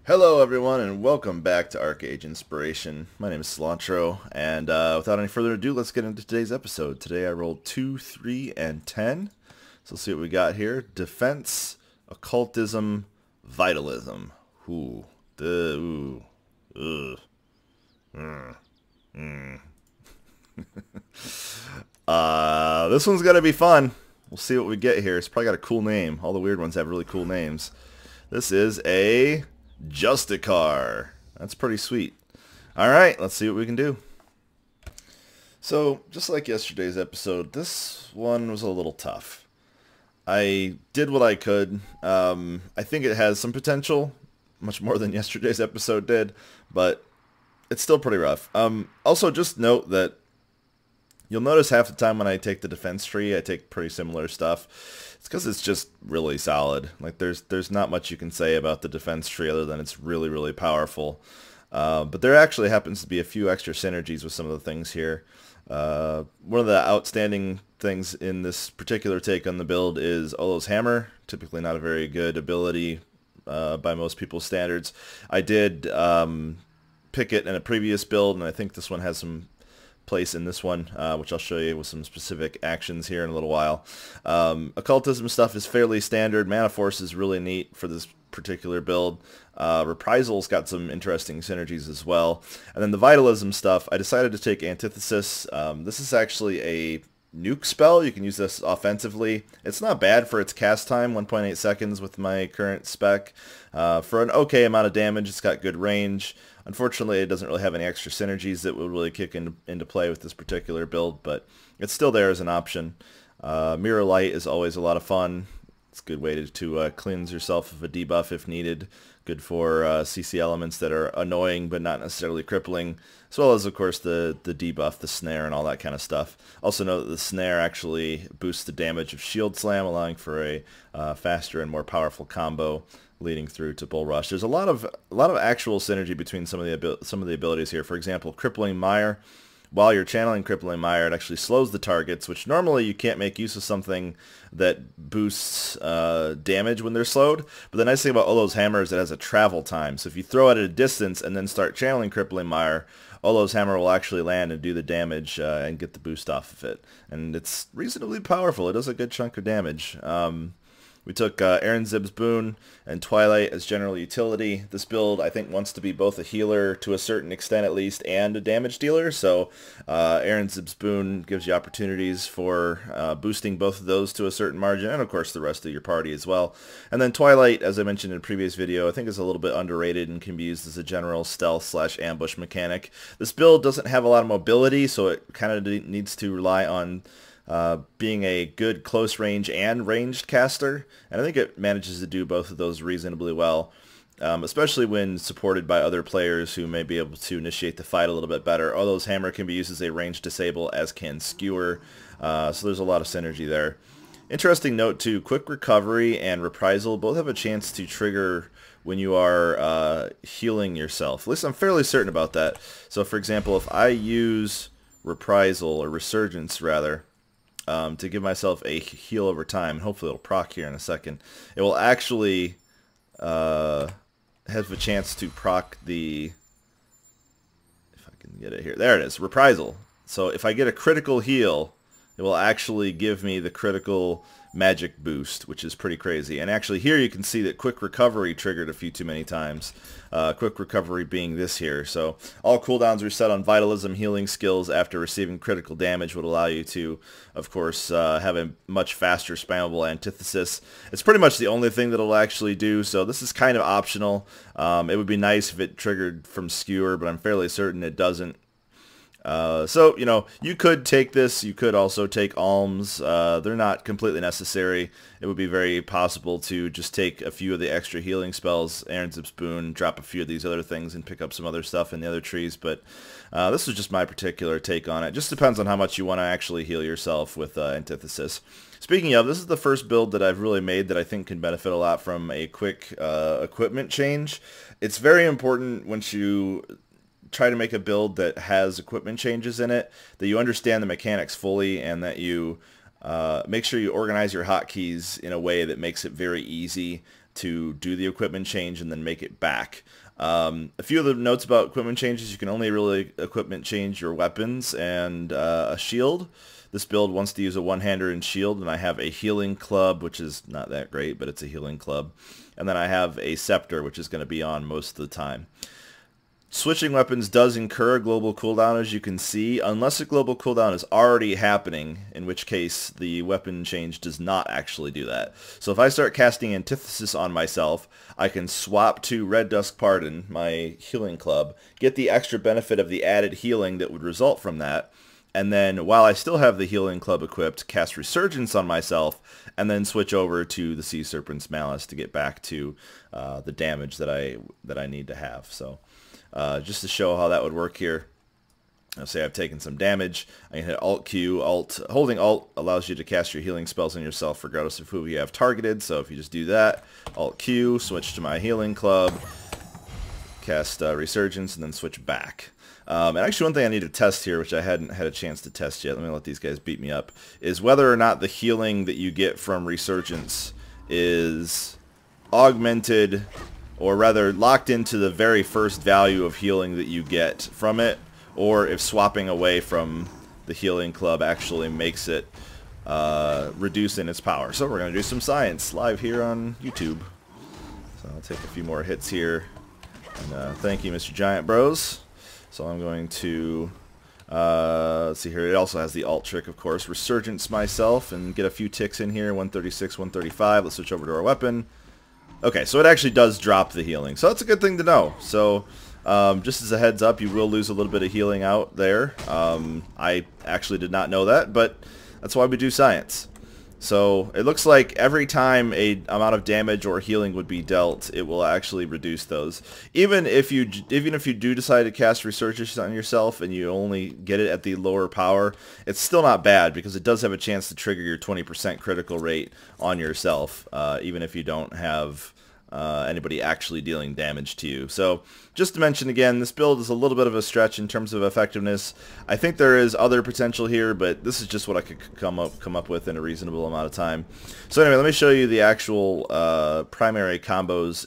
Hello everyone and welcome back to ArcheAge Inspiration. My name is Cilantro and without any further ado, let's get into today's episode. Today I rolled 2, 3, and 10. So let's see what we got here. Defense, Occultism, Vitalism. Ooh. Ooh. Ugh. This one's gonna be fun. We'll see what we get here. It's probably got a cool name. All the weird ones have really cool names. This is a Justicar. That's pretty sweet. Alright, let's see what we can do. So, just like yesterday's episode, this one was a little tough. I did what I could. I think it has some potential, much more than yesterday's episode did, but it's still pretty rough. Also, just note that you'll notice half the time when I take the defense tree, I take pretty similar stuff. It's because it's just really solid. Like there's not much you can say about the defense tree other than it's really, really powerful. But there actually happens to be a few extra synergies with some of the things here. One of the outstanding things in this particular take on the build is Olo's Hammer. Typically not a very good ability by most people's standards. I did pick it in a previous build, and I think this one has some place in this one, which I'll show you with some specific actions here in a little while. Occultism stuff is fairly standard. Mana Force is really neat for this particular build. Reprisal's got some interesting synergies as well. And then the Vitalism stuff, I decided to take Antithesis. This is actually a nuke spell. You can use this offensively. It's not bad for its cast time, 1.8 seconds with my current spec. For an okay amount of damage, it's got good range. Unfortunately, it doesn't really have any extra synergies that would really kick into play with this particular build, but it's still there as an option. Mirror Light is always a lot of fun. It's a good way to cleanse yourself of a debuff if needed. Good for CC elements that are annoying but not necessarily crippling, as well as, of course, the debuff, the snare, and all that kind of stuff. Also note that the snare actually boosts the damage of Shield Slam, allowing for a faster and more powerful combo leading through to Bull Rush. There's a lot of actual synergy between some of the abilities here. For example, Crippling Mire. While you're channeling Crippling Mire, it actually slows the targets, which normally you can't make use of something that boosts damage when they're slowed. But the nice thing about Olo's Hammer is it has a travel time. So if you throw it at a distance and then start channeling Crippling Mire, Olo's Hammer will actually land and do the damage and get the boost off of it. And it's reasonably powerful. It does a good chunk of damage. We took Aaron Zib's Boon and Twilight as general utility. This build, I think, wants to be both a healer to a certain extent at least and a damage dealer. So Aaron Zib's Boon gives you opportunities for boosting both of those to a certain margin, and of course the rest of your party as well. And then Twilight, as I mentioned in a previous video, I think is a little bit underrated and can be used as a general stealth/ambush mechanic. This build doesn't have a lot of mobility, so it kind of needs to rely on being a good close range and ranged caster, and I think it manages to do both of those reasonably well, especially when supported by other players who may be able to initiate the fight a little bit better. Olo's Hammer can be used as a ranged disable, as can Skewer, so there's a lot of synergy there. Interesting note too, Quick Recovery and Reprisal both have a chance to trigger when you are healing yourself. At least I'm fairly certain about that. So for example, if I use Reprisal, or Resurgence rather, to give myself a heal over time, and hopefully it'll proc here in a second, it will actually have a chance to proc the, if I can get it here, there it is, Reprisal. So if I get a critical heal, it will actually give me the critical magic boost, which is pretty crazy. And actually here you can see that Quick Recovery triggered a few too many times. Quick Recovery being this here. So all cooldowns reset on Vitalism healing skills after receiving critical damage would allow you to, of course, have a much faster spammable Antithesis. It's pretty much the only thing that it'll actually do, so this is kind of optional. It would be nice if it triggered from Skewer, but I'm fairly certain it doesn't. So, you know, you could take this, you could also take Alms. They're not completely necessary. It would be very possible to just take a few of the extra healing spells, Aaron Zip's Boon, drop a few of these other things, and pick up some other stuff in the other trees, but this is just my particular take on it. Just depends on how much you want to actually heal yourself with Antithesis. Speaking of, this is the first build that I've really made that I think can benefit a lot from a quick equipment change. It's very important once you try to make a build that has equipment changes in it, that you understand the mechanics fully, and that you make sure you organize your hotkeys in a way that makes it very easy to do the equipment change and then make it back. A few of the notes about equipment changes: you can only really equipment change your weapons and a shield. This build wants to use a one-hander and shield, and I have a healing club, which is not that great, but it's a healing club. And then I have a scepter, which is going to be on most of the time. Switching weapons does incur a global cooldown, as you can see, unless a global cooldown is already happening, in which case the weapon change does not actually do that. So if I start casting Antithesis on myself, I can swap to Red Dusk Pardon, my healing club, get the extra benefit of the added healing that would result from that, and then while I still have the healing club equipped, cast Resurgence on myself, and then switch over to the Sea Serpent's Malice to get back to the damage that I need to have. So just to show how that would work here, I'll say I've taken some damage. I can hit Alt Q. Holding Alt allows you to cast your healing spells on yourself regardless of who you have targeted. So if you just do that, Alt Q, switch to my healing club, cast Resurgence, and then switch back. And actually one thing I need to test here, which I hadn't had a chance to test yet, let me let these guys beat me up, is whether or not the healing that you get from Resurgence is augmented, or rather locked into the very first value of healing that you get from it, or if swapping away from the healing club actually makes it reduce in its power. So we're going to do some science live here on YouTube. So I'll take a few more hits here. And thank you, Mr. Giant Bros. So I'm going to, let's see here, it also has the alt trick, of course, Resurgence myself and get a few ticks in here, 136, 135. Let's switch over to our weapon. Okay, so it actually does drop the healing, so that's a good thing to know. So just as a heads up, you will lose a little bit of healing out there. I actually did not know that, but that's why we do science. So it looks like every time a amount of damage or healing would be dealt, it will actually reduce those. Even if you do decide to cast Resurgence on yourself and you only get it at the lower power, it's still not bad because it does have a chance to trigger your 20% critical rate on yourself, even if you don't have anybody actually dealing damage to you. So just to mention again, this build is a little bit of a stretch in terms of effectiveness. I think there is other potential here, but this is just what I could come up with in a reasonable amount of time. So anyway, let me show you the actual primary combos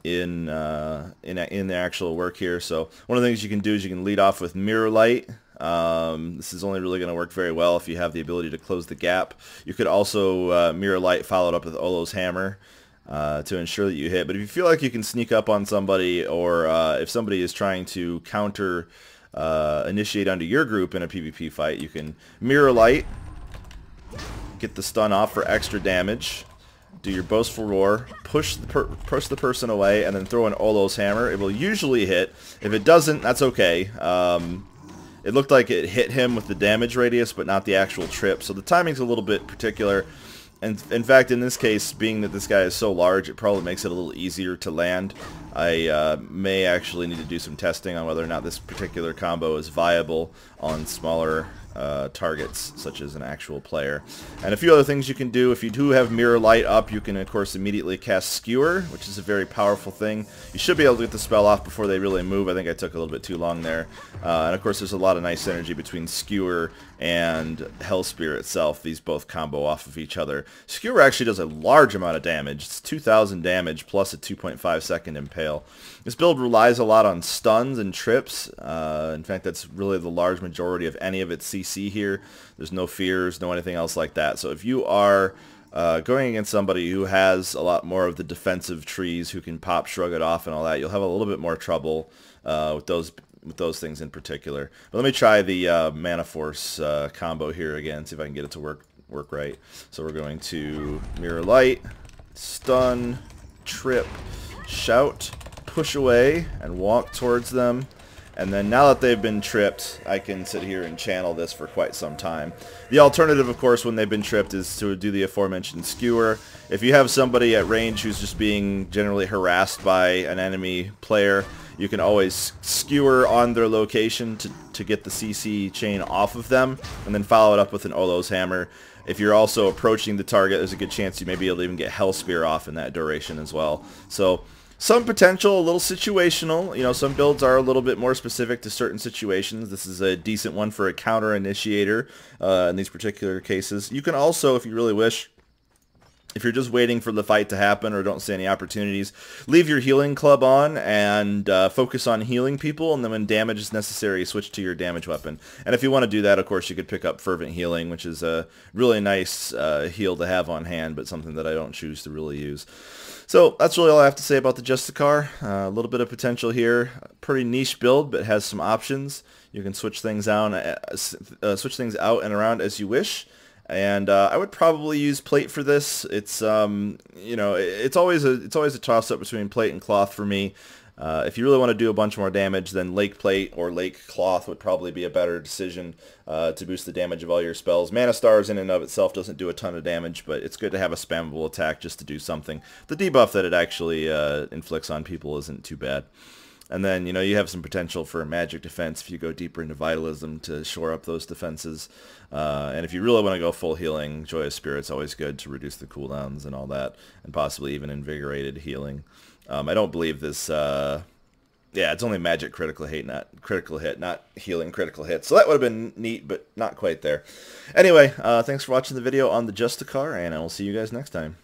in the actual work here. So one of the things you can do is you can lead off with Mirror Light. This is only really going to work very well if you have the ability to close the gap. You could also Mirror Light followed up with Olo's Hammer to ensure that you hit. But if you feel like you can sneak up on somebody, or if somebody is trying to counter initiate onto your group in a PvP fight, you can Mirror Light, get the stun off for extra damage, do your Boastful Roar, push the person away, and then throw an Olo's Hammer. It will usually hit. If it doesn't, that's okay. It looked like it hit him with the damage radius, but not the actual trip, so the timing's a little bit particular. And in fact, in this case, being that this guy is so large, it probably makes it a little easier to land. I may actually need to do some testing on whether or not this particular combo is viable on smaller targets, such as an actual player. And a few other things you can do. If you do have Mirror Light up, you can, of course, immediately cast Skewer, which is a very powerful thing. You should be able to get the spell off before they really move. I think I took a little bit too long there. And, of course, there's a lot of nice synergy between Skewer and Hellspear itself. These both combo off of each other. Skewer actually does a large amount of damage. It's 2,000 damage plus a 2.5 second impale. This build relies a lot on stuns and trips. In fact, that's really the large majority of any of its CC here. There's no fears, no anything else like that. So if you are going against somebody who has a lot more of the defensive trees, who can pop, shrug it off, and all that, you'll have a little bit more trouble with those things in particular. But let me try the Mana Force combo here again, see if I can get it to work right. So we're going to Mirror Light, stun, trip, shout, push away, and walk towards them. And then now that they've been tripped, I can sit here and channel this for quite some time. The alternative, of course, when they've been tripped is to do the aforementioned Skewer. If you have somebody at range who's just being generally harassed by an enemy player, you can always Skewer on their location to get the CC chain off of them, and then follow it up with an Olo's Hammer. If you're also approaching the target, there's a good chance you may be able to even get Hellspear off in that duration as well. So some potential, a little situational. You know, some builds are a little bit more specific to certain situations. This is a decent one for a counter initiator in these particular cases. You can also, if you really wish, If you're just waiting for the fight to happen or don't see any opportunities, leave your healing club on and focus on healing people, and then when damage is necessary, switch to your damage weapon. And if you want to do that, of course, you could pick up Fervent Healing, which is a really nice heal to have on hand, but something that I don't choose to really use. So that's really all I have to say about the Justicar. A little bit of potential here. Pretty niche build, but has some options. You can switch things out and around as you wish. And I would probably use plate for this. It's you know, it's always a toss-up between plate and cloth for me. If you really want to do a bunch more damage, then Lake Plate or Lake Cloth would probably be a better decision to boost the damage of all your spells. Mana Stars in and of itself doesn't do a ton of damage, but it's good to have a spammable attack just to do something. The debuff that it actually inflicts on people isn't too bad. And then, you know, you have some potential for magic defense if you go deeper into Vitalism to shore up those defenses. And if you really want to go full healing, Joyous Spirit's always good to reduce the cooldowns and all that, and possibly even invigorated healing. I don't believe this... yeah, it's only magic critical hit, not healing critical hit. So that would have been neat, but not quite there. Anyway, thanks for watching the video on the Justicar, and I will see you guys next time.